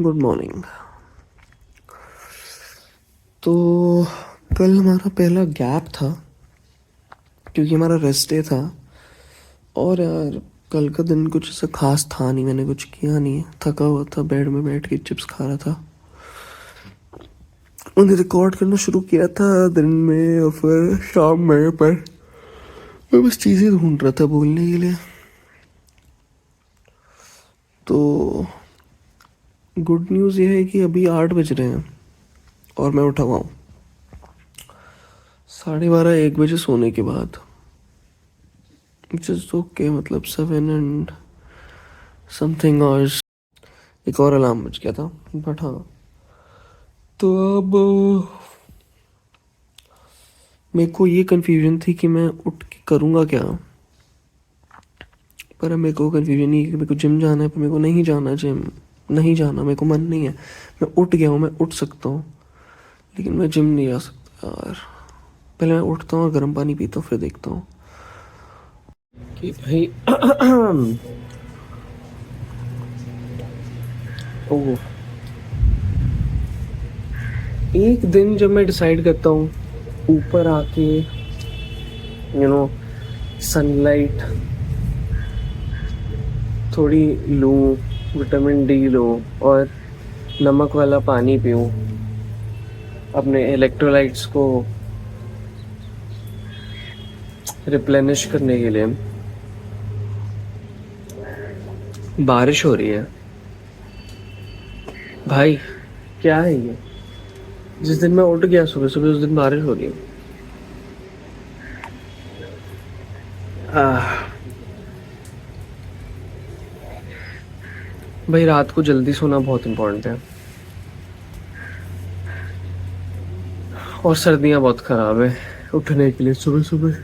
Good morning. तो कल हमारा पहला गैप था क्योंकि हमारा रेस्ट डे था। और यार कल का दिन कुछ ऐसा खास था नहीं, मैंने कुछ किया नहीं, थका हुआ था, बेड में बैठ के चिप्स खा रहा था। उन्हें रिकॉर्ड करना शुरू किया था दिन में और फिर शाम में, पर मैं बस चीज़ें ढूंढ रहा था बोलने के लिए। तो गुड न्यूज़ ये है कि अभी 8 बज रहे हैं और मैं उठा हुआ हूँ 12:30-1 बजे सोने के बाद। विच इज़ ओके, मतलब 7 एंड समथिंग आवर्स। एक और अलार्म बज गया था, बट हाँ। तो अब मेरे को ये कन्फ्यूजन थी कि मैं उठ के करूँगा क्या। पर अब मेरे को कन्फ्यूजन नहीं है कि मेरे को जिम जाना है, पर मेरे को नहीं जाना जिम। नहीं जाना, मेरे को मन नहीं है। मैं उठ गया हूँ, मैं उठ सकता हूँ, लेकिन मैं जिम नहीं जा सकता यार। पहले मैं उठता हूँ और गर्म पानी पीता हूँ, फिर देखता हूँ कि भाई ओह, एक दिन जब मैं डिसाइड करता हूँ ऊपर आके सनलाइट थोड़ी लूँ, विटामिन डी लूँ और नमक वाला पानी पीऊँ, अपने इलेक्ट्रोलाइट्स को रिप्लेनिश करने के लिए। बारिश हो रही है भाई, क्या है ये। जिस दिन मैं उठ गया सुबह सुबह उस दिन बारिश हो रही है। भाई रात को जल्दी सोना बहुत इम्पोर्टेंट है, और सर्दियाँ बहुत ख़राब है उठने के लिए सुबह सुबह।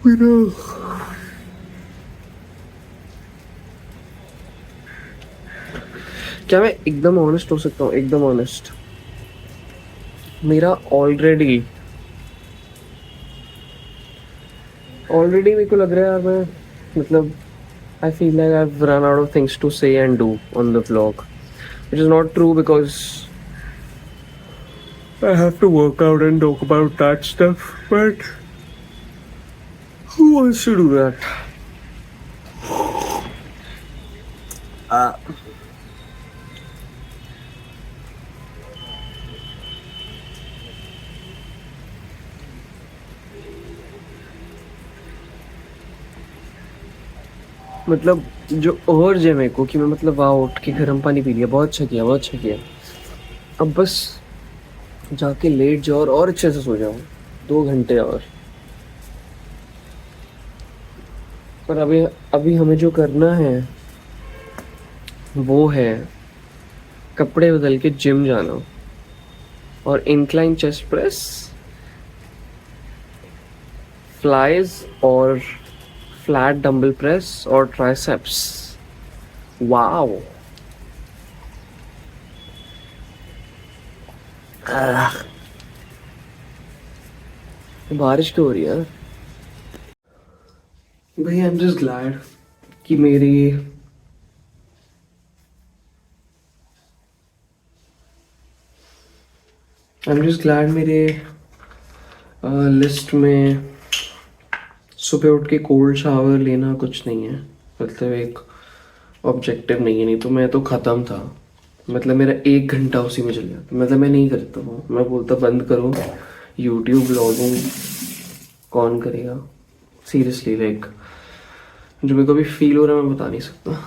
मेरा क्या मैं एकदम ऑनेस्ट हो सकता हूँ, एकदम ऑनेस्ट। मेरा ऑलरेडी मेरे को लग रहा है यार, मैं मतलब I feel like I've run out of things to say and do on the vlog, which is not true because I have to work out and talk about that stuff, but who wants to do that? मतलब जो अर्ज है मेरे को कि मैं मतलब वहाँ उठ के गर्म पानी पी लिया, बहुत अच्छा किया, बहुत अच्छा किया। अब बस जाके लेट जाओ और अच्छे से सो जाओ 2 घंटे और। पर अभी अभी हमें जो करना है वो है कपड़े बदल के जिम जाना और इंक्लाइन चेस्ट प्रेस, फ्लाइज और फ्लैट डंबल प्रेस और ट्राइसेप्स। वाओ, बारिश क्यों हो रही है भाई। आई एम जस्ट ग्लैड कि मेरी मेरे लिस्ट में सुबह उठ के कोल्ड शावर लेना कुछ नहीं है, मतलब एक ऑब्जेक्टिव नहीं है। नहीं तो मैं तो ख़त्म था, मतलब मेरा 1 घंटा उसी में चल जाता। मतलब मैं नहीं करता हूँ, मैं बोलता बंद करो यूट्यूब ब्लॉगिंग, कौन करेगा सीरियसली। लाइक जो मेरे को अभी फील हो रहा है मैं बता नहीं सकता।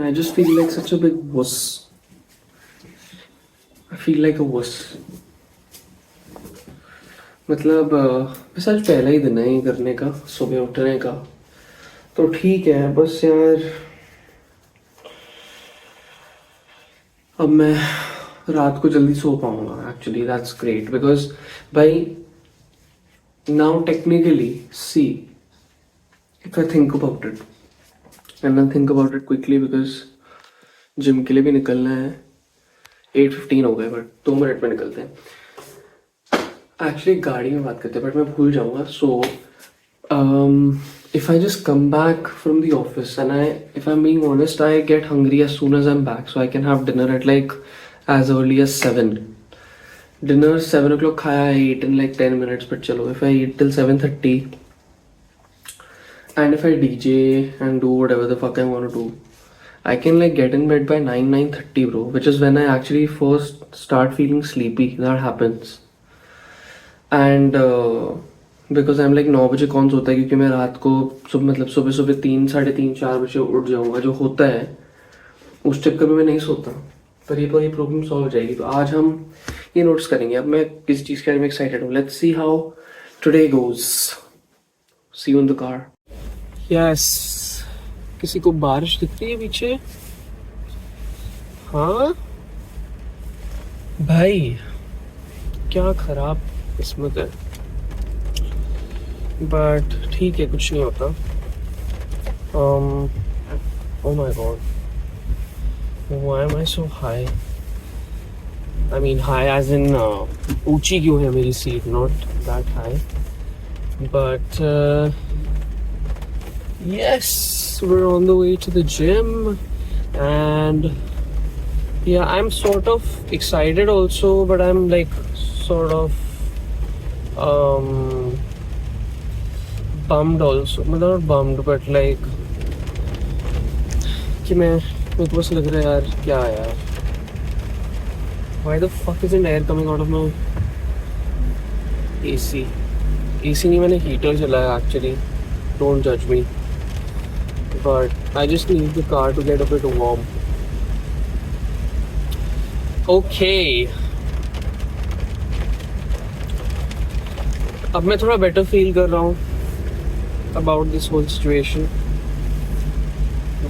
I just feel like such a big wuss. I feel like a wuss. मतलब वैसे आज पहला ही दिन है ये करने का, सुबह उठने का, तो ठीक है। बस यार अब मैं रात को जल्दी सो पाऊंगा। एक्चुअली दैट्स ग्रेट बिकॉज भाई now technically see if I think about it and I think about it quickly, because gym के लिए भी निकलना है 8:15 हो गए, बट 2 मिनट में निकलते हैं। एक्चुअली गाड़ी में बात करते हैं, बट मैं भूल जाऊँगा। सो if I just come back from the office and if I'm being honest, I get hungry as soon as I'm back, so I can have dinner at like as early as 7. Dinner 7 o'clock खाया, I eat in like 10 minutes, but चलो, if I eat till 7:30 and if I DJ and do whatever the fuck I want to do, I can like get in bed by 9:30, bro, which is when I actually first start feeling sleepy. That happens. And because I am like 9 बजे कौन सोता है, क्योंकि मैं रात को मतलब सुबह सुबह 3, 3:30, 4 बजे उठ जाऊँगा, जो होता है उस चक्कर में मैं नहीं सोता। पर ये प्रॉब्लम सॉल्व हो जाएगी। तो आज हम ये नोटिस करेंगे। अब मैं किसी चीज़ के बारे में एक्साइटेड हूँ। Let's see how today goes. See you in the car. Yes, किसी को बारिश दिख रही है पीछे? हाँ भाई, क्या खराब किस्मत है, बट ठीक है, कुछ नहीं होता। oh my god, why am I so high? I mean high as in ऊंची क्यों है मेरी seat, not that high, but yes, we're on the way to the gym and yeah, I'm sort of excited also, but I'm like sort of bummed also, not bummed but like कि मेरे को बस लग रहा है यार, क्या है यार, why the fuck isn't air coming out of my AC नहीं, मैंने हीटर चलाया actually, don't judge me, but I just need the car to get a bit warm. Okay, अब मैं थोड़ा बेटर फील कर रहा हूँ about this whole situation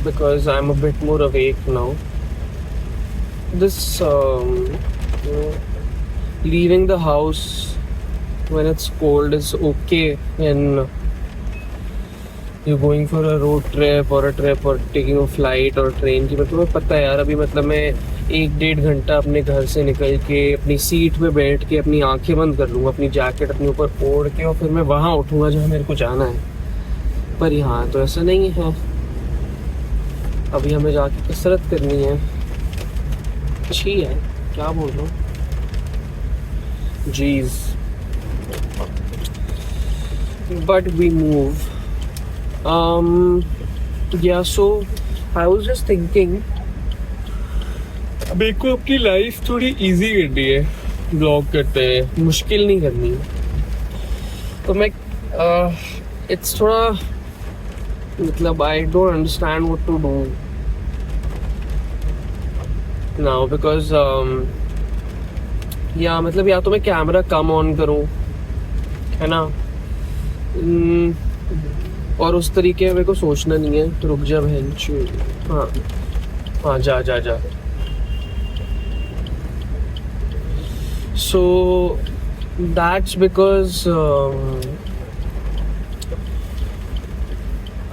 because I'm a bit more awake now. This you know, leaving the house when it's cold is okay when you're going for a road trip or a trip or taking a flight or train की। मतलब तुम्हें पता है यार, अभी मतलब मैं 1-1.5 घंटा अपने घर से निकल के अपनी सीट पे बैठ के अपनी आंखें बंद कर लूँगा, अपनी जैकेट अपने ऊपर ओढ़ के, और फिर मैं वहाँ उठूँगा जहाँ मेरे को जाना है। पर यहाँ तो ऐसा नहीं है। अभी हमें जाके कसरत करनी है। अच्छी है, क्या बोल रहा हूँ, jeez, but we move. yeah, so I was just thinking, मेरे को अपनी लाइफ थोड़ी इजी करनी है, ब्लॉग करते हैं, मुश्किल नहीं करनी। तो मैं इट्स थोड़ा मतलब I don't understand what to do now because या मतलब या तो मैं कैमरा कम ऑन करूँ, है ना, और उस तरीके मेरे को सोचना नहीं है। तो रुक जा बहन। हाँ जा जा जा। सो दैट्स बिकॉज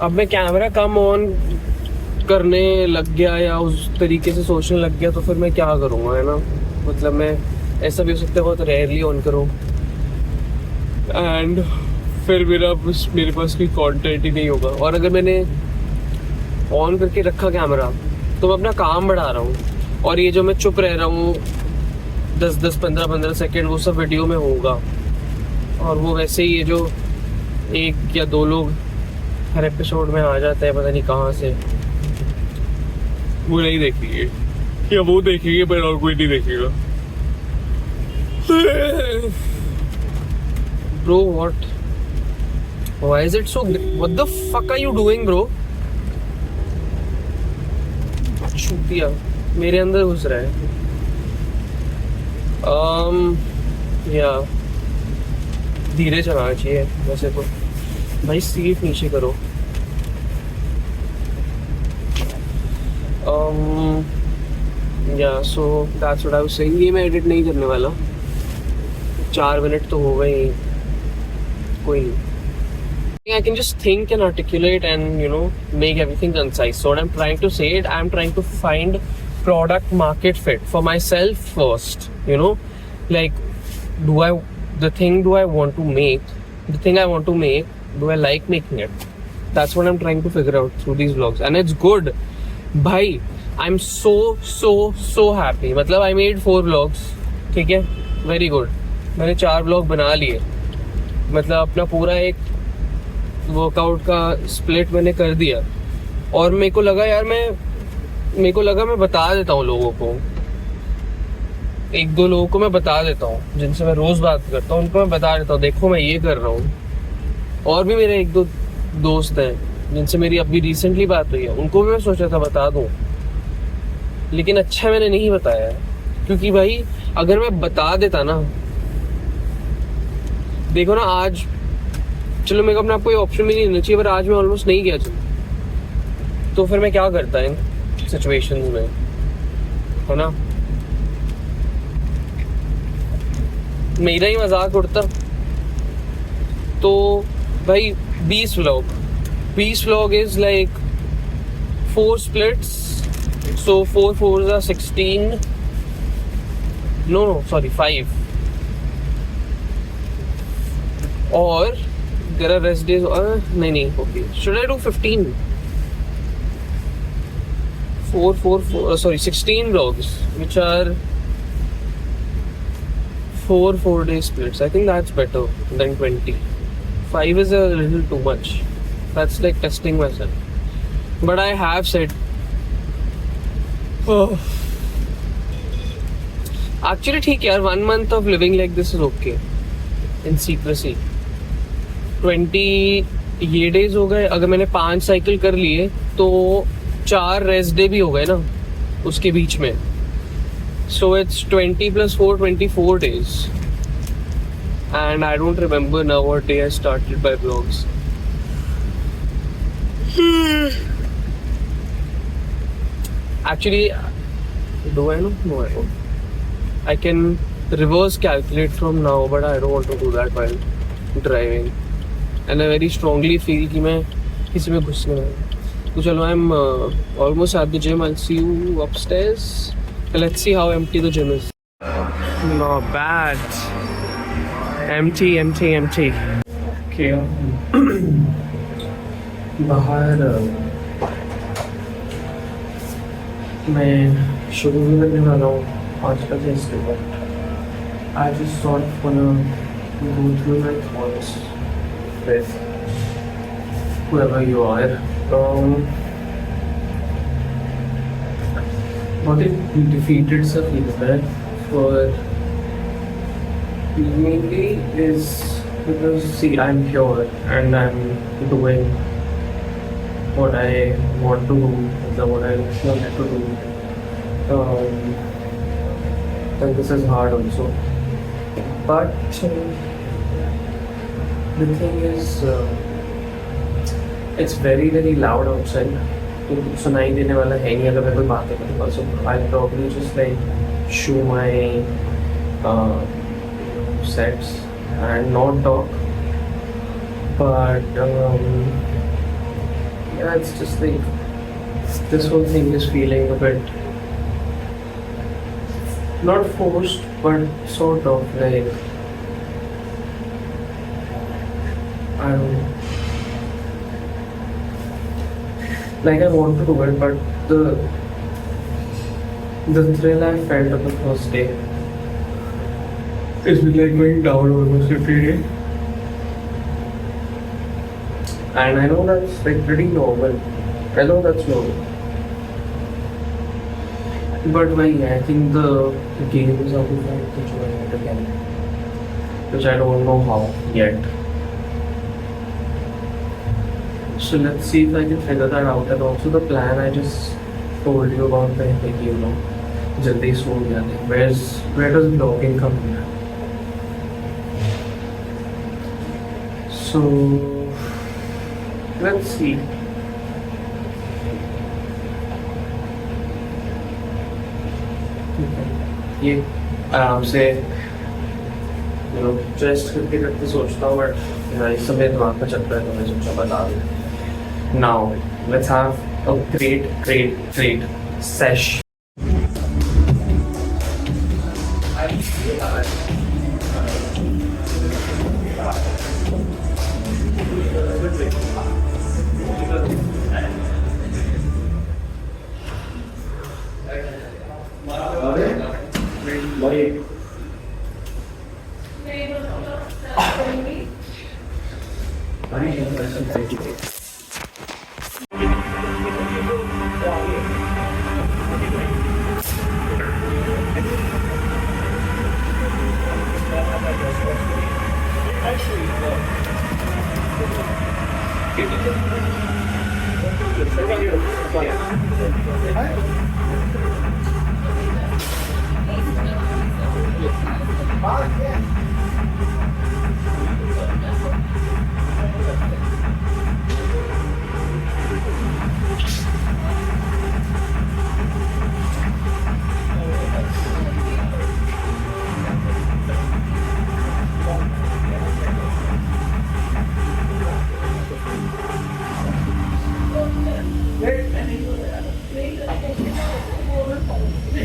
अब मैं कैमरा कम ऑन करने लग गया या उस तरीके से सोचने लग गया, तो फिर मैं क्या करूँगा, है ना। मतलब मैं ऐसा भी हो सकता है बहुत रेयरली ऑन करूँ एंड फिर मेरे पास कोई कंटेंट ही नहीं होगा। और अगर मैंने ऑन करके रखा कैमरा तो मैं अपना काम बढ़ा रहा हूँ, और ये जो मैं चुप रह रहा हूँ 10-10, 15-15 सेकेंड, वो सब वीडियो में होगा। और वो वैसे ही ये जो 1 या 2 लोग हर एपिसोड में आ जाते हैं पता नहीं कहाँ से, वो नहीं देखेंगे, या वो देखेंगे पर और कोई नहीं देखेगा। Bro, what? Why is it so? What the fuck are you doing, bro? छुट्टियाँ मेरे अंदर घुस रहा है। या धीरे चलाना चाहिए वैसे तो। भाई सीट नीचे करो। या so that's what I was saying. ये मैं एडिट नहीं करने वाला, 4 मिनट तो हो गए, कोई नहीं। I can just think and articulate and make everything concise. So what I'm trying to say, I'm trying to find product market fit for myself first, you know, like do I the thing do I want to make, the thing I want to make, do I like making it? That's what I'm trying to figure out through these vlogs, and it's good. Bhai, I'm so happy. मतलब I made 4 vlogs, ठीक है, very good. मैंने 4 vlog बना लिए, मतलब अपना पूरा एक वर्कआउट का स्प्लिट मैंने कर दिया. और मेरे को लगा मैं बता देता हूँ लोगों को, 1-2 लोगों को मैं बता देता हूँ जिनसे मैं रोज बात करता हूँ, उनको मैं बता देता हूँ देखो मैं ये कर रहा हूँ. और भी मेरे 1-2 दोस्त हैं जिनसे मेरी अभी रिसेंटली बात हुई है, उनको भी मैं सोचा था बता दूँ, लेकिन अच्छा मैंने नहीं बताया, क्योंकि भाई अगर मैं बता देता ना, देखो ना आज, चलो मेरे को अपने आपको ये ऑप्शन भी नहीं देना चाहिए, पर आज मैं ऑलमोस्ट नहीं गया, चलो तो फिर मैं क्या करता इन सिचुएशंस में, है ना, मेरा ही मजाक उड़ता. तो भाई 20 vlog is like 4 splits, so 4 4s are 16, no sorry 5, or there are rest days, nahi, okay, should I do 15? 16 vlogs, which are 4 day splits. I think that's better than 20. 5 is a little too much. That's like testing myself. But I have said, oh, actually ठीक यार, 1 month of living like this is okay in secrecy. 20 ये days हो गए, अगर मैंने 5 cycle कर लिए तो 4 रेस्ट डे भी हो गए ना उसके बीच में. So it's 20 plus 4, 24 days. And I don't remember now what day I started my vlogs. Actually, do I know? No, I don't. I can reverse calculate from now, but I don't want to do that while driving. And I very strongly feel कि मैं किसी में घुसने वाला. तो चलो, I'm almost at the gym. I'll see you upstairs. Let's see how empty the gym is. Not bad. Empty. Okay. बाहर मैं शुरू भी करने वाला हूँ आज का festival. I just sort of wanna go through my thoughts with whoever you are. Not a defeated सा feel है, for mainly is because see, I'm here and I'm doing what I want to do, what I wanted to do. And this is hard also. But the thing is, it's very loud outside. तो सुनाई देने वाला है नहीं अगर मैं कोई बातें करूँगा. So I'll probably just like show my sets and not talk. But yeah, it's just like this whole thing is feeling a bit not forced, but sort of like, I don't know. Like I want to do it, but the thrill I felt on the first day is like going down almost every day. And I know that's like pretty normal. I know that's normal. But I think the games are going to join it again, which I don't know how yet. So let's see if I can figure that out. And also the plan I just told you about, like, you know, jaldi so gaya. Where does vlogging come in? So let's see. ये आराम से just करके सोचता हूँ, but इस समय दिमाग में चल रहा है तो मैं सोचा बता दूँ. Now let's have a great sesh.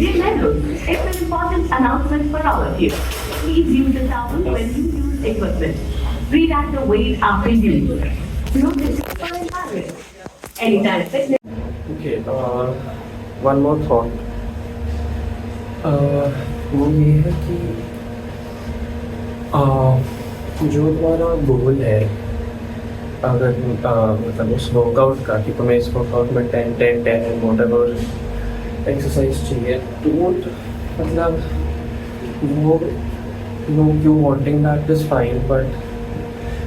Dear members, it's an important announcement for all of you. Please use the towel when you use equipment. Breathe out the weight after use. Notice for environment. Anytime fitness. Okay, one more thought. वो ये है कि जो तुम्हारा गोल है, अगर मतलब उस वर्कआउट का कि तुम्हें इस वर्कआउट में 10 whatever एक्सरसाइज चाहिए, डोंट मतलब वो know you wanting that is fine, but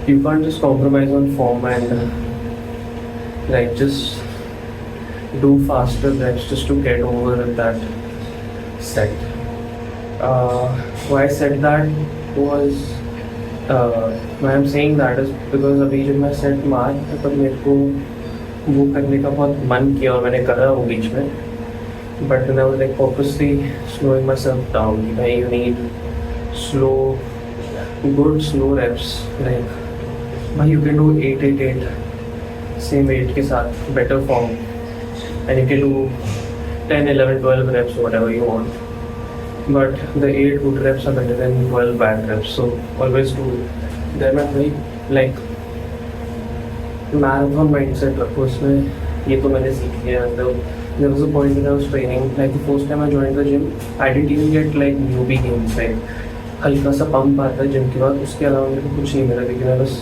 you can't just compromise on form and like just do faster reps just to get over that set. Why I said that was why I'm saying that is because अभी जब मैं set मार तब मेरे को वो करने का बहुत मन किया और मैंने करा वो बीच में, but then I was like purposely slowing myself down. Like you need good slow reps. Like you can do 8 same weight के साथ better form, and you can do 10, 11, 12 reps whatever you want. But the 8 good reps are better than 12 bad reps. So always do them at like marathon mindset रखो उसमें. ये तो मैंने सीख लिया. There was a point when I was training, like the first time I joined the gym, I didn't even get like newbie gains, like हल्का सा pump आता है जिम के बाद, उसके अलावा मेरे को कुछ नहीं मिला, लेकिन मैं बस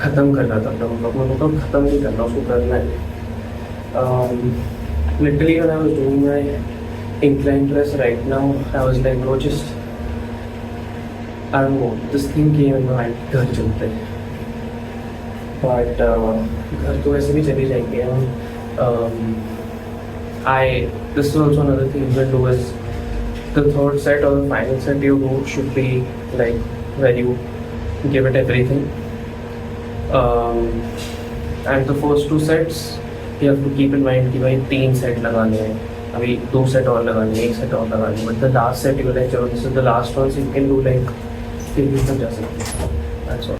ख़त्म कर रहा था अपना वर्कआउट. मैं मतलब ख़त्म नहीं करना, उसको करना है. Literally when I was doing my incline press right now, I was like, bro, just I don't know, this thing came in my mind, घर चलते हैं. But घर तो वैसे भी चली जाएंगे. This is also another thing you can do is the third set or the final set you do should be like where you give it everything. And the first 2 sets you have to keep in mind कि भाई 3 set लगाने हैं, अभी 2 set और लगाने हैं, 1 set और लगाने हैं. But the last set you like, चलो this is the last one, so you can do like 3 तक जा सकते हैं. That's all.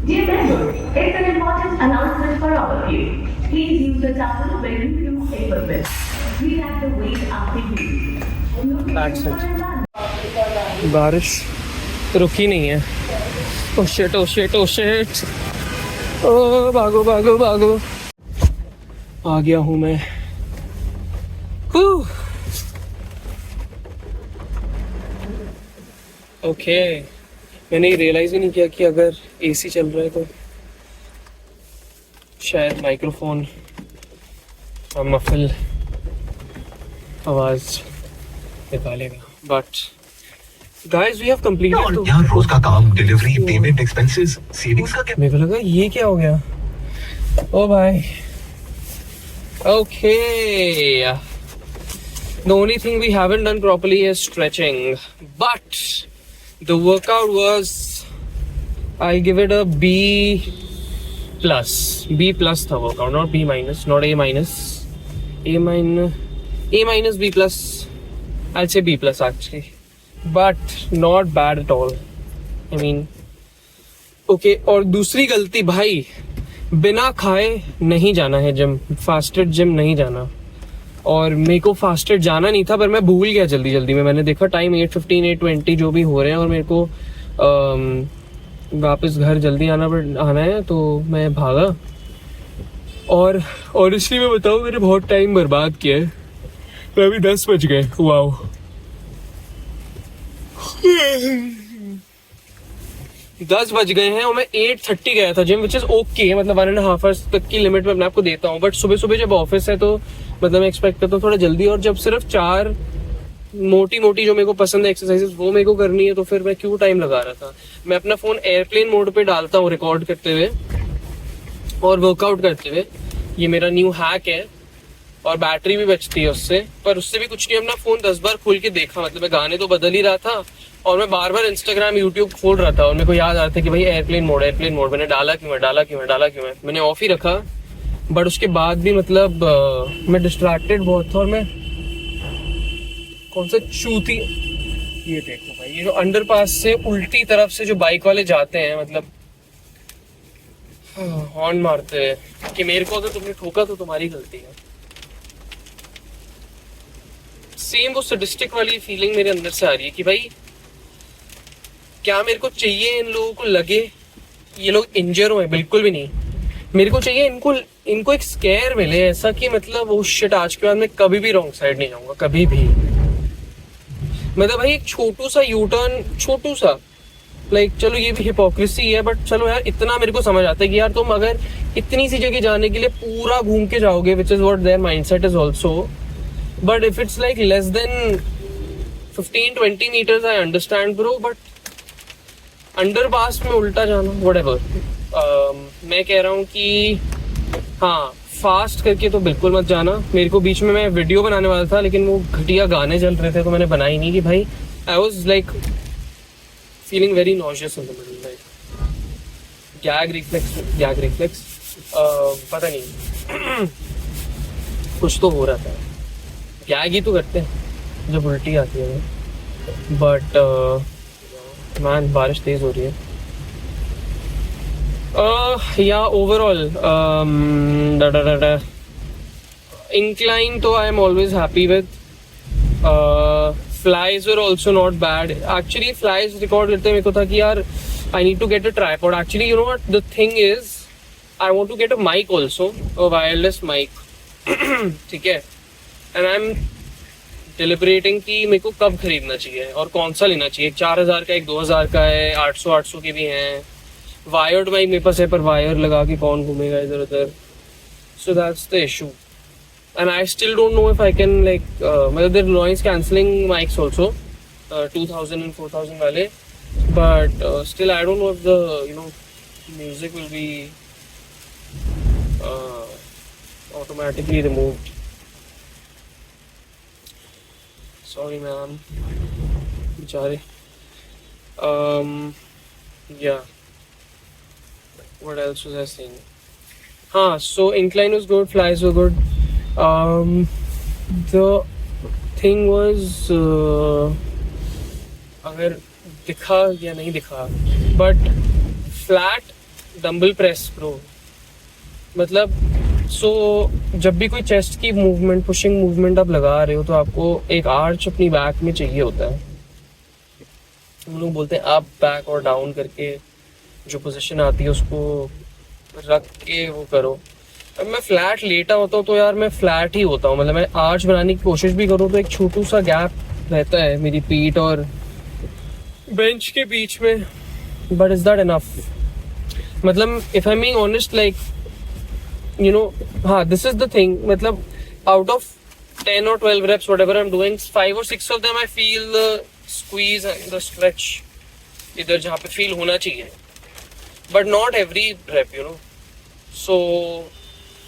Dear members, it's an important announcement for all of you. Please use the towel when you use paper bin. React the weight after use. That's it. बारिश रुकी नहीं है। Oh shit oh shit oh shit, oh भागो भागो भागो। आ गया हूँ मैं। ओके, मैंने रियलाइज ही नहीं किया कि अगर एसी चल रहा है तो शायद माइक्रोफोन और मफल आवाज निकालेगा। But guys we have completed. यहाँ रोज का काम, डिलीवरी, पेमेंट, एक्सपेंसेस, सेविंग्स का क्या? मेरे को लगा ये क्या हो गया। ओ भाई okay, the only thing we haven't done properly is stretching, but the workout was, I'll give it a B plus tha workout, not B minus, not A minus, B plus, I'll say B plus actually, but not bad at all. I mean, okay. और दूसरी गलती भाई, बिना खाए नहीं जाना है gym, fasted gym नहीं जाना। और मेरे को फास्टेड जाना नहीं था, पर मैं भूल गया जल्दी में। मैंने देखा टाइम 8:15 8:20 जो भी हो रहे हैं, और मेरे को वापस घर जल्दी आना है, तो मैं भागा। और ऑनेस्टली मैं बताऊँ, मैंने बहुत टाइम बर्बाद किया है। मैं अभी 10 बज गए। वाओ, 10 बज गए हैं और मैं 8:30 गया था जिम, विच इज ओके। मतलब 1.5 आवर्स तक की लिमिट में अपने आप को देता हूँ। बट सुबह जब ऑफिस है तो मतलब मैं एक्सपेक्ट करता हूँ थोड़ा जल्दी। और जब सिर्फ 4 मोटी जो मेरे को पसंद है एक्सरसाइजेस वो मेरे को करनी है, तो फिर मैं क्यों टाइम लगा रहा था। मैं अपना फोन एयरप्लेन मोड पे डालता हूँ रिकॉर्ड करते हुए और वर्कआउट करते हुए। ये मेरा न्यू हैक है, और बैटरी भी बचती है उससे। पर उससे भी कुछ नहीं, अपना फोन 10 बार खोल के देखा। मतलब मैं गाने तो बदल ही रहा था, और मैं बार बार इंस्टाग्राम यूट्यूब खोल रहा था और मेरे को याद आ रहा था कि भाई एयरप्लेन मोड मैंने डाला क्यों है मैंने ऑफ ही रखा। बट उसके बाद भी मतलब मैं डिस्ट्रैक्टेड बहुत था और मैं कौन सा चूती, ये देखो भाई ये जो अंडरपास से उल्टी तरफ से जो बाइक वाले जाते हैं मतलब हॉर्न मारते हैं कि मेरे को अगर तुमने ठोका तो तुम्हारी गलती है। सेम वो सडिस्टिक वाली फीलिंग मेरे अंदर से आ रही है कि भाई क्या मेरे को चाहिए इन लोगों को लगे ये लोग इंजर हुए, बिल्कुल भी नहीं। मेरे को चाहिए इनको एक स्केयर मिले ऐसा कि मतलब वो शिट आज के बाद मैं कभी भी रॉन्ग साइड नहीं जाऊंगा कभी भी। मतलब भाई एक छोटू सा यू टर्न, छोटू सा लाइक चलो ये भी हिपोक्रेसी है बट चलो यार इतना मेरे को समझ आता है कि यार तुम अगर इतनी सी जगह जाने के लिए पूरा घूम के जाओगे which is what there mindset is also, but if it's like less than 15-20 meters I understand bro, but underpass में उल्टा जाना व्हाटएवर। मैं कह रहा हूँ कि हाँ फास्ट करके तो बिल्कुल मत जाना। मेरे को बीच में मैं वीडियो बनाने वाला था लेकिन वो घटिया गाने चल रहे थे तो मैंने बनाई नहीं कि भाई I was like feeling very nauseous in the middle, like gag reflex पता नहीं कुछ तो हो रहा था। गैग ही तो करते हैं जब उल्टी आती है, बट मैन बारिश तेज हो रही है। Yeah, overall, incline तो I am always happy with. Flies were also not bad. Actually, flies record करते मेरे को था कि यार I need to get a tripod. Actually, you know what? The thing is, I want to get a mic also, a wireless mic. ठीक है? And I'm deliberating कि मेरे को कब खरीदना चाहिए और कौन सा लेना चाहिए। 4000 का एक 2000 का है, 800 के भी हैं। वायर्ड माइक मेरे पास है पर वायर लगा के कौन घूमेगा इधर उधर, so that's the issue. And I still don't know if I can like मतलब there noise cancelling mics also 2000 and 4000 वाले, but still I don't know if the you know music will be automatically removed. Sorry ma'am, बेचारे। Yeah, what else was I saying? So incline was good, flies were good. The thing was अगर दिखा या नहीं दिखा, but flat dumbbell press bro, मतलब जब भी कोई चेस्ट की मूवमेंट, पुशिंग मूवमेंट आप लगा रहे हो तो आपको एक आर्च अपनी बैक में चाहिए होता है। हम लोग बोलते हैं अप बैक और डाउन करके जो पोजीशन आती है उसको रख के वो करो। अब मैं फ्लैट लेटा होता हूँ तो यार मैं फ्लैट ही होता हूँ, मतलब मैं आर्च बनाने की कोशिश भी करूँ तो एक छोटू सा गैप रहता है मेरी पीठ और बेंच के बीच में, बट इज दैट इनफ? मतलब if I am being honest like you know, this is the thing, मतलब out of 10 or 12 reps whatever I'm doing, 5 or 6 of them I feel the squeeze and the stretch इधर जहाँ पे feel होना चाहिए, but not every rep, you know, so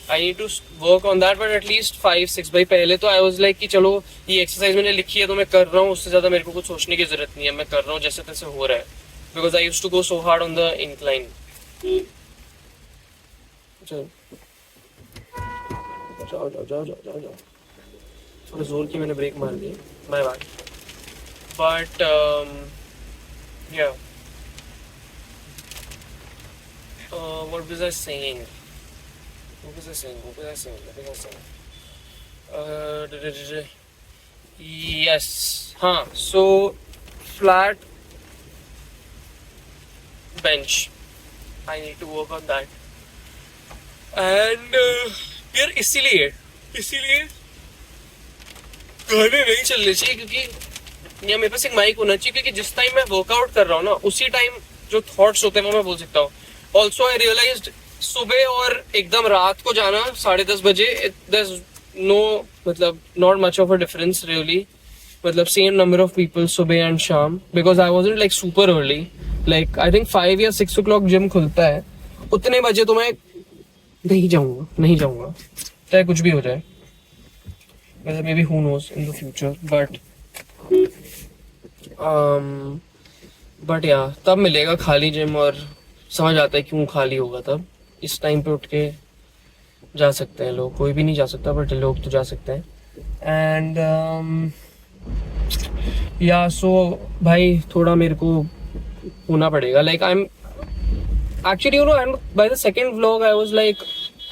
I need to work on that, but at least 5-6 भाई पहले तो I was like कि चलो ये एक्सरसाइज मैंने लिखी है तो मैं कर रहा हूँ, उससे ज़्यादा मेरे को कुछ सोचने की ज़रूरत नहीं है, मैं कर रहा हूँ जैसे तैसे हो रहा है, because I used to go so hard on the incline. चलो जाओ थोड़ा जोर की मैंने ब्रेक मार दी, माय बैड, बट या what was I saying? Yes, so flat bench, I need to work on that, and यार इसीलिए गाने नहीं चलने चाहिए, क्योंकि या मेरे पास एक माइक होना चाहिए, क्योंकि जिस टाइम मैं वर्कआउट कर रहा हूँ ना उसी टाइम जो थॉट्स होते हैं वो मैं बोल सकता हूँ। ऑल्सो आई रियलाइज्ड सुबह और एकदम रात को जाना 10:30 बजे, there's no मतलब not much of a difference really, मतलब same number of people सुबह and शाम, because I wasn't like super early, like I think 5 या 6 o'clock जिम खुलता है, उतने बजे तो मैं नहीं जाऊंगा चाहे कुछ भी हो जाए, मतलब maybe who knows in the future, but but या तब मिलेगा खाली जिम और समझ आता है क्यों खाली होगा तब. इस टाइम पे उठ के जा सकते हैं लोग, कोई भी नहीं जा सकता बट लोग तो जा सकते हैं. एंड या सो भाई थोड़ा मेरे को होना पड़ेगा. Like I am actually, you know, and by the second vlog I was like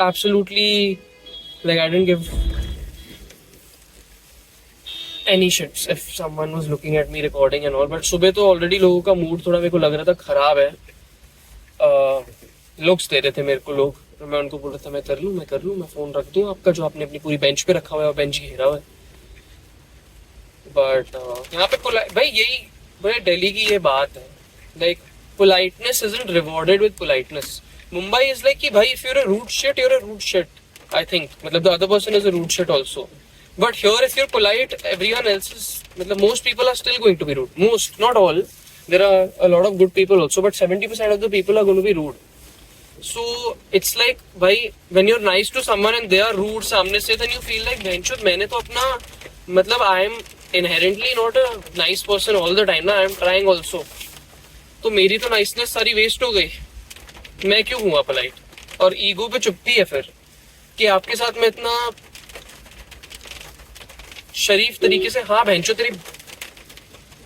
absolutely like I didn't give any shits if someone was looking at me recording and all. But सुबह तो already लोगों का mood थोड़ा मेरे को लग रहा था खराब है. looks दे रहे थे मेरे को लोग, तो मैं उनको बोल रहा था मैं कर लूँ, मैं फोन रख दूँ आपका जो आपने अपनी पूरी बेंच पे रखा हुआ है, बेंच घेरा हुआ है. बट यहाँ पे भाई यही भाई दिल्ली की ये बात है. Like politeness isn't rewarded with politeness. Mumbai is like कि भाई if you're a rude shit, you're a rude shit. I think मतलब the other person is a rude shit also. But here if you're polite, everyone else is मतलब most people are still going to be rude. Most, not all. There are a lot of good people also, but 70% of the people are going to be rude. So it's like भाई when you're nice to someone and they are rude सामने से, then you feel like बेंचो मैंने तो अपना मतलब I am inherently not a nice person all the time ना. I am trying also. तो मेरी तो नाइसनेस सारी वेस्ट हो गई. मैं क्यों हुआ पोलाइट? और ईगो पे चुप्पी है फिर कि आपके साथ मैं इतना शरीफ तरीके से हाँ बहनचो तेरी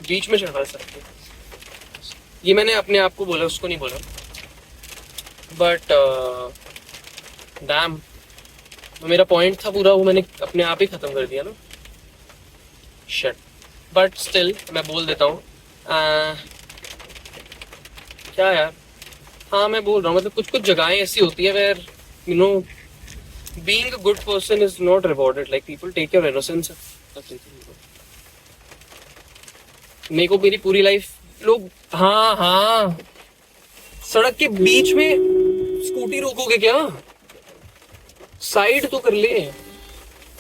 बीच में चढ़ा सकती. ये मैंने अपने आप को बोला, उसको नहीं बोला. बट डैम मेरा पॉइंट था पूरा वो मैंने अपने आप ही खत्म कर दिया ना. शिट. बट स्टिल मैं बोल देता हूँ क्या यार. हाँ मैं बोल रहा हूँ मतलब कुछ जगहें ऐसी होती है where you know being a good person is not rewarded. Like people take your innocence. मेरे को मेरी पूरी लाइफ लोग हाँ सड़क के बीच में स्कूटी रोकोगे क्या? साइड तो कर ले.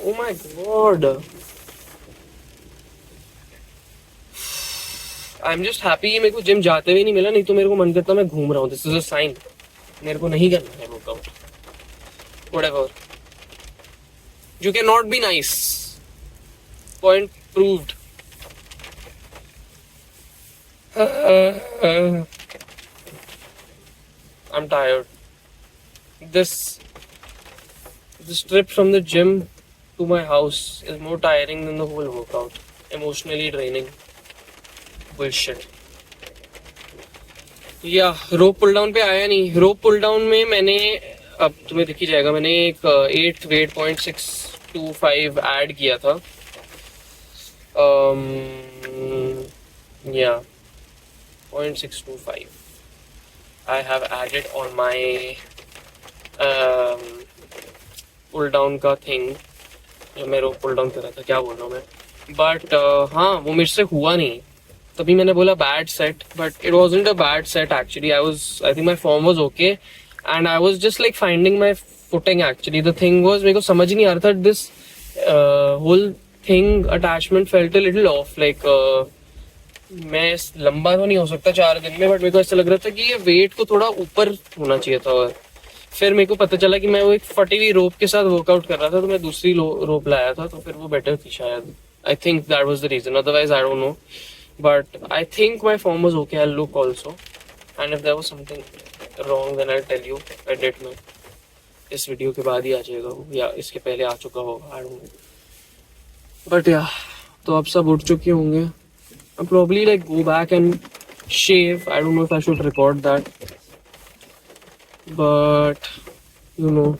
Oh my God. I am just happy मेरे को जिम जाते हुए नहीं मिला, नहीं तो मेरे को मन करता मैं घूम रहा हूँ. दिस इज अ साइन मेरे को नहीं करना है workout. Whatever. You can not be nice. Point proved. I am tired. This trip from the gym to my house is more tiring than the whole workout. Emotionally draining. Bullshit. या रोप pull down पे आया नहीं. रोप pull down में मैंने अब तुम्हें दिख ही जाएगा मैंने एक 8.625 ऐड किया था. या 0.625 I have added on my pull down का थिंग. जो मैं रोप पुल डाउन कर रहा था, क्या बोल रहा हूँ मैं. बट हाँ वो मेरे से हुआ नहीं. तभी मैंने बोला bad set, but it wasn't a bad set actually. I think my form was okay and I was just like finding my footing actually. The thing was मेरे को समझ नहीं आ रहा था. This whole thing attachment felt a little off. Like मैं लंबा तो नहीं हो सकता 4 दिन में, बट मेरे को ऐसा लग रहा था कि ये वेट को थोड़ा ऊपर होना चाहिए था. और फिर मेरे को पता चला कि मैं वो एक फटी हुई रोप के साथ वर्कआउट कर रहा था, तो मैं दूसरी रोप लाया था, तो फिर वो बेटर थी शायद. I think that was the reason. Otherwise I don't know. But I think my form was okay. I'll look also. And if there was something wrong, then I'll tell you. Edit में इस video के बाद ही आ जाएगा वो, या इसके पहले आ चुका होगा. I don't know. But yeah, तो अब सब उठ चुके होंगे. I'll probably like go back and shave. I don't know if I should record that. But you know,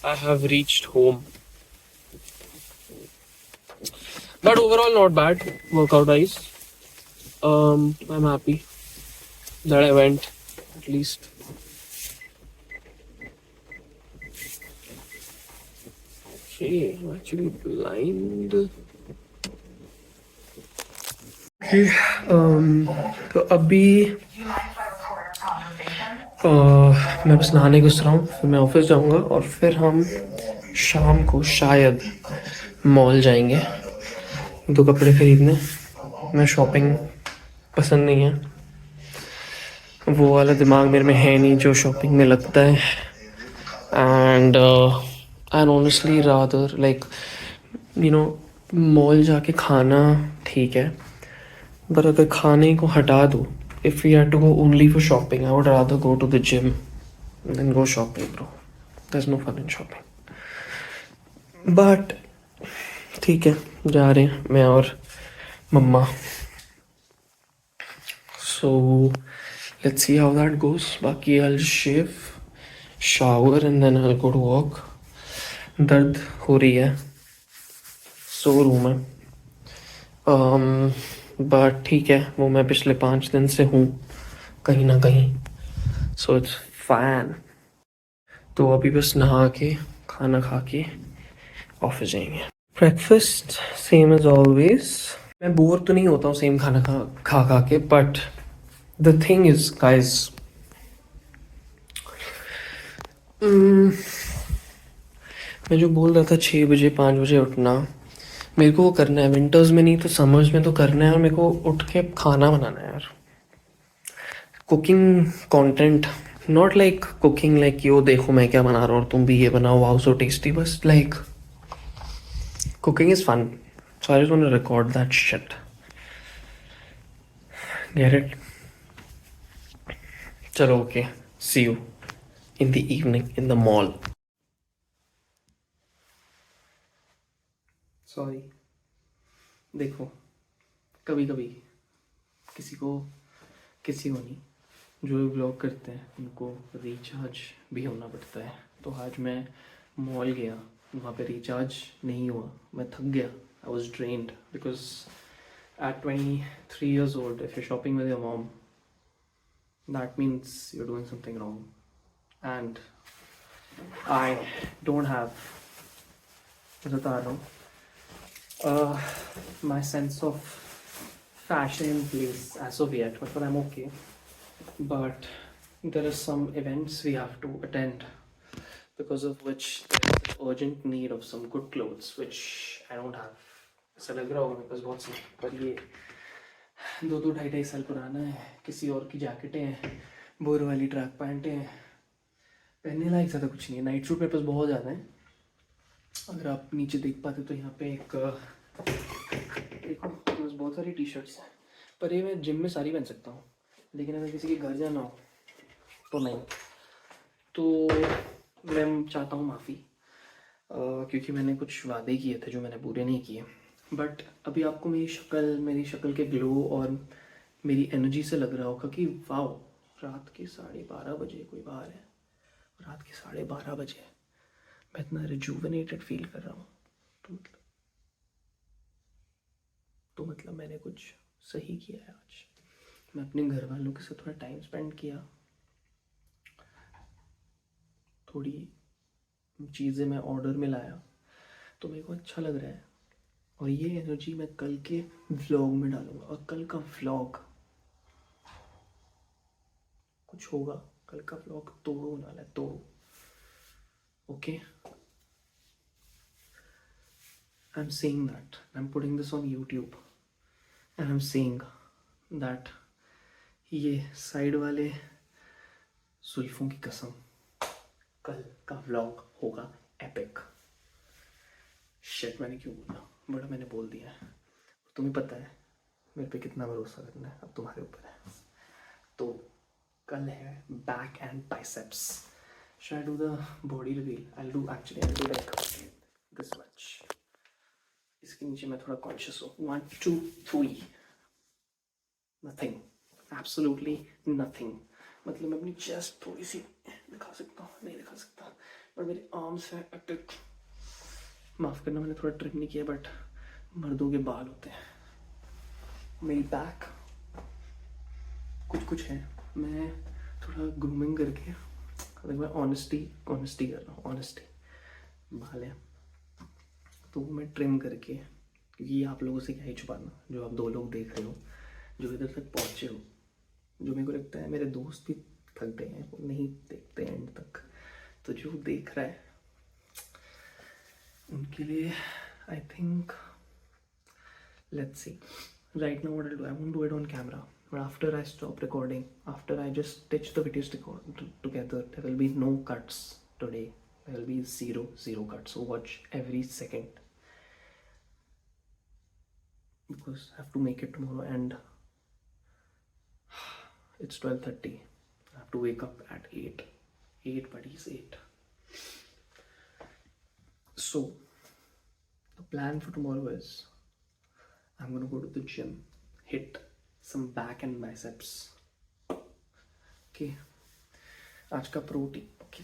I have reached home. But overall not bad workout wise. I'm happy that I went at least. Okay, I'm actually blind. Okay, तो अभी मैं बस नहाने घुस रहा हूँ, फिर मैं ऑफिस जाऊँगा और फिर हम शाम को शायद मॉल जाएंगे 2 कपड़े खरीदने. मैं शॉपिंग पसंद नहीं है, वो वाला दिमाग मेरे में है नहीं जो शॉपिंग में लगता है. And I honestly rather like you know mall जाके खाना ठीक है, पर अगर खाने को हटा दो, if we had to go only for shopping, I would rather go to the gym than go shopping bro. There is no fun in shopping. But ठीक है, जा रहे हैं मैं और मम्मा. So let's see how that goes. बाकी I'll shave, shower and then I'll go to work. दर्द हो रही है, सो रूम है. बट ठीक है, वो मैं पिछले 5 दिन से हूँ कहीं ना कहीं, सो इट्स फैन. तो अभी बस नहा के खाना खा के ऑफिस जाएंगे. Breakfast same as always. मैं बोर तो नहीं होता हूँ सेम खाना खा खा के, but the thing is guys, मैं जो बोल रहा था 6 बजे 5 बजे उठना, मेरे को वो करना है. विंटर्स में नहीं तो समर्स में तो करना है. और मेरे को उठ के खाना बनाना है यार. Cooking content, not like cooking like yo देखो मैं क्या बना रहा हूँ और तुम भी ये बनाओ, वाओ सो टेस्टी. बस like cooking is fun, so I just want to record that shit. Get it? चलो okay, see you in the evening in the mall. Sorry. देखो, कभी कभी किसी को नहीं, जो भी ब्लॉग करते हैं उनको रिचार्ज भी होना पड़ता है. तो आज मैं मॉल गया, वहाँ पे रिचार्ज नहीं हुआ. मैं थक गया, I was drained because at 23 years old if you're shopping with your mom, that means you're doing something wrong. And I don't have, बता रहा हूँ, my sense of fashion in place as of yet, but I'm okay. But there are some events we have to attend, because of which there is an urgent need of some good clothes, which I don't have. ऐसा लग रहा होगा मेरे पास बहुत सी, पर ये 2-2 साल पुराना है. किसी और की जैकेटें हैं, बोर वाली ट्रैक पैंटें हैं, पहनने लायक ज़्यादा कुछ नहीं है. नाइट सूट मेरे पास बहुत ज़्यादा है. अगर आप नीचे देख पाते तो यहाँ पे एक देखो, मेरे पास बहुत सारी टी शर्ट्स हैं, पर ये मैं जिम में सारी पहन सकता हूँ, लेकिन अगर किसी के घर जाना हो तो नहीं. तो मैं चाहता हूँ माफ़ी, क्योंकि मैंने कुछ वादे किए थे जो मैंने पूरे नहीं किए. बट अभी आपको मेरी शक्ल के ग्लो और मेरी एनर्जी से लग रहा होगा कि वाओ, रात के 12:30 बजे कोई बाहर है, रात के 12:30 बजे मैं इतना रिजुवेनेटेड फील कर रहा हूँ. तो मतलब मैंने कुछ सही किया है आज. मैं अपने घर वालों के साथ थोड़ा टाइम स्पेंड किया, थोड़ी चीज़ें मैं ऑर्डर में लाया, तो मेरे को अच्छा लग रहा है. और ये एनर्जी मैं कल के व्लॉग में डालूंगा. और कल का व्लॉग कुछ होगा, कल का व्लॉग तोड़ो होने वाला है, तोड़ो. Okay, I am saying that I am putting this on YouTube and I am saying that ये साइड वाले सुल्फों की कसम, कल का व्लॉग होगा एपिक. शिट, मैंने क्यों बोला, बड़ा मैंने बोल दिया है. तुम्हें पता है मेरे पे कितना भरोसा करना है, अब तुम्हारे ऊपर है. तो कल है back and biceps. Should I do the body reveal? I'll do like this much. इसके नीचे मैं थोड़ा कॉन्शियस हूँ. 1 2 3. Nothing. Absolutely nothing. मतलब मैं अपनी चेस्ट थोड़ी सी दिखा सकता हूँ, नहीं दिखा सकता, पर मेरे आर्म्स हैं एपिक. माफ़ करना, मैंने थोड़ा ट्रिम नहीं किया, बट मर्दों के बाल होते हैं. मेरी बैक कुछ है. मैं थोड़ा ग्रूमिंग करके, अगर मैं ऑनेस्टी कर रहा हूँ, ऑनेस्टी बाल है तो मैं ट्रिम करके, क्योंकि आप लोगों से क्या ही छुपाना, जो आप 2 लोग देख रहे हो जो इधर तक पहुँचे हो, जो मेरे को लगता है मेरे दोस्त भी थक गए हैं, वो नहीं देखते एंड तक. तो जो देख रहा है उनके लिए I think, let's see. Right now what I do, I won't do it on camera, but after I stop recording, after I just stitch the videos together, there will be no cuts today. There will be zero cuts. So watch every second, because I have to make it tomorrow. And it's 12:30. I have to wake up at 8. 8 buddies, 8. So the plan for tomorrow is I'm gonna go to the gym, hit some back and biceps. Okay. आज का protein, okay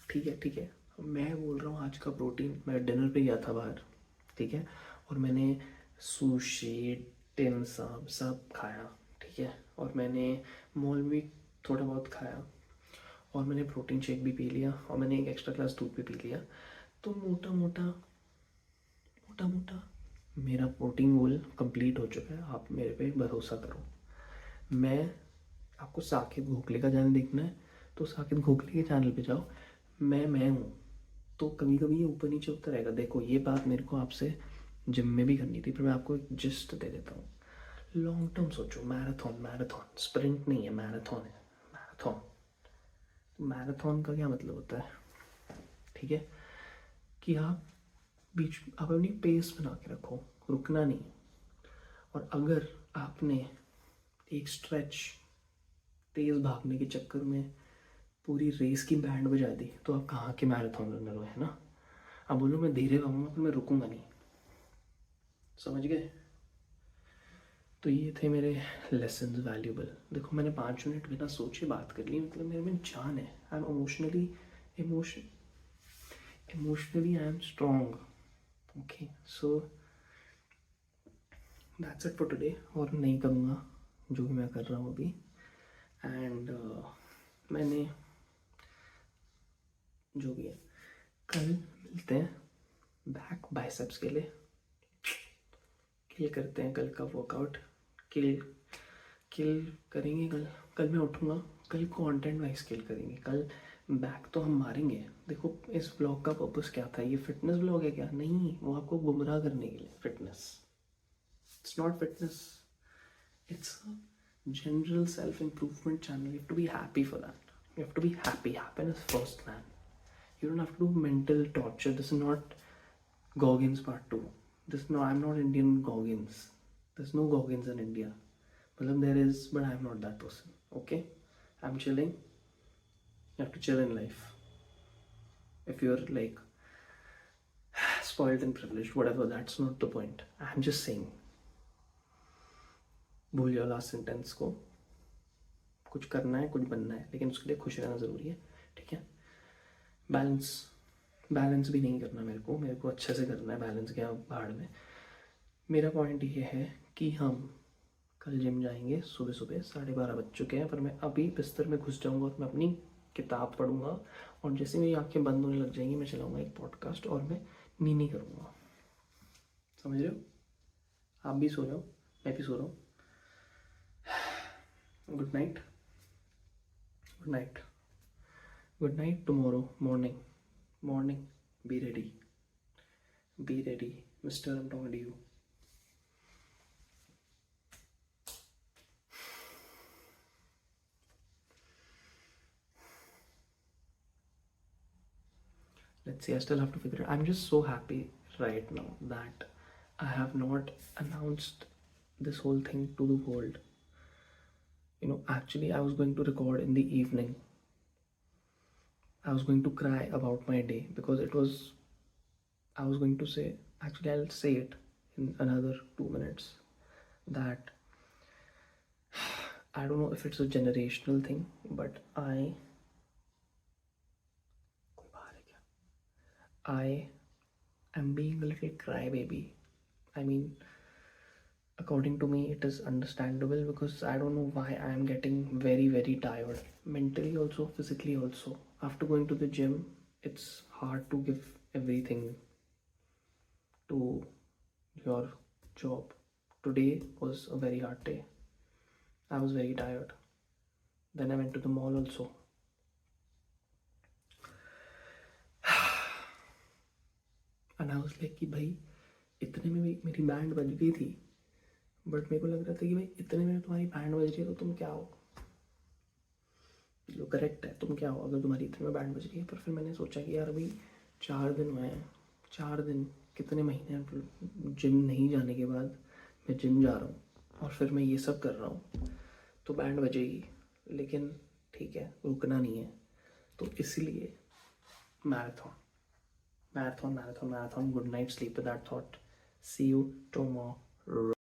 ठीक है मैं बोल रहा हूँ आज का प्रोटीन, मैं डिनर पे गया था बाहर, ठीक है, और मैंने सुशी टिम सब खाया, ठीक है, और मैंने मॉल भी थोड़ा बहुत खाया, और मैंने प्रोटीन शेक भी पी लिया, और मैंने एक एक्स्ट्रा ग्लास दूध भी पी लिया। तो मोटा मोटा मेरा प्रोटीन गोल कंप्लीट हो चुका है। आप मेरे पे भरोसा करो। मैं आपको साकिब घोखले का चैनल देखना है तो साकिब घोखले के चैनल पे जाओ। मैं हूँ, तो कभी कभी ये ऊपर नीचे होता रहेगा। देखो ये बात मेरे को आपसे जिम में भी करनी थी, पर मैं आपको एक जिस्ट दे देता हूँ। लॉन्ग टर्म सोचो, मैराथन स्प्रिंट नहीं है, मैराथन है। मैराथन का क्या मतलब होता है, ठीक है, कि आप अपनी पेस बना के रखो, रुकना नहीं। और अगर आपने एक स्ट्रेच तेज भागने के चक्कर में पूरी रेस की बैंड बजा दी तो आप कहाँ के मैराथन रनर हो, है ना। अब बोलो मैं धीरे भागूंगा पर मैं रुकूंगा नहीं, समझ गए। तो ये थे मेरे लेसन्स वैल्यूबल। देखो मैंने 5 मिनट बिना सोचे बात कर ली, मतलब मेरे में जान है। I am emotionally I am strong. Okay, so that's it for today. और नहीं करूँगा जो भी मैं कर रहा हूँ अभी। एंड मैंने जो भी है, कल मिलते हैं बैक बाइसेप्स के लिए। किल करते हैं कल का वर्कआउट, किल करेंगे। कल मैं उठूँगा, कल कंटेंट वाइज किल करेंगे। कल बैक तो हम मारेंगे। देखो इस ब्लॉग का पर्पस क्या था, ये फिटनेस ब्लॉग है क्या? नहीं, वो आपको गुमराह करने के लिए। Fitness, it's not fitness, it's a general self-improvement channel. You have to be happy for that. You have to be happy. Happiness first, man. You don't have to do mental torture. This is not Goggins part 2. I'm not Indian Goggins. There's no Goggins in India. Well, there is, but I'm not that person. Okay? I'm chilling. You have to chill in life. If you're like spoiled and privileged, whatever, that's not the point. I'm just saying. भूल जाओ last sentence को। कुछ करना है, कुछ बनना है, लेकिन उसके लिए खुश रहना ज़रूरी है, ठीक है। बैलेंस भी नहीं करना मेरे को अच्छे से करना है। बैलेंस क्या भाड़ में। मेरा पॉइंट ये है कि हम कल जिम जाएंगे सुबह 12:30 बज चुके हैं, पर मैं अभी बिस्तर में घुस जाऊंगा और मैं अपनी किताब पढ़ूंगा, और जैसे मेरी आंखें बंद होने लग जाएंगी मैं चलाऊंगा एक पॉडकास्ट और मैं नीनी करूंगा। समझ रहे हो? आप भी सो जाओ, मैं भी सो रहा हूँ। Good night. Tomorrow morning, be ready, mister. I'm talking to you. Let's see, I still have to figure it out. I'm just so happy right now that I have not announced this whole thing to the world. Actually, I was going to record in the evening. I was going to cry about my day because I was going to say, actually, I'll say it in another 2 minutes, that I don't know if it's a generational thing, but I am being a little crybaby. I mean, according to me, it is understandable because I don't know why I am getting very, very tired. Mentally also, physically also. After going to the gym, it's hard to give everything to your job. Today was a very hard day. I was very tired. Then I went to the mall also. And I was like कि भाई इतने में मेरी band बज गई थी, but मेरे को लग रहा था कि भाई इतने में तुम्हारी बैंड बज रही है तो तुम क्या हो, जो करेक्ट है तुम क्या हो अगर तुम्हारी इतने में बैंड बज रही है। पर फिर मैंने सोचा कि यार अभी 4 दिन हुए हैं, 4 दिन कितने महीने जिम नहीं जाने के बाद मैं जिम जा रहा हूँ और फिर मैं ये सब कर रहा हूँ, तो बैंड बजेगी, लेकिन ठीक है रुकना नहीं है। तो इसलिए marathon marathon marathon marathon. Good night, sleep with that thought, see you tomorrow.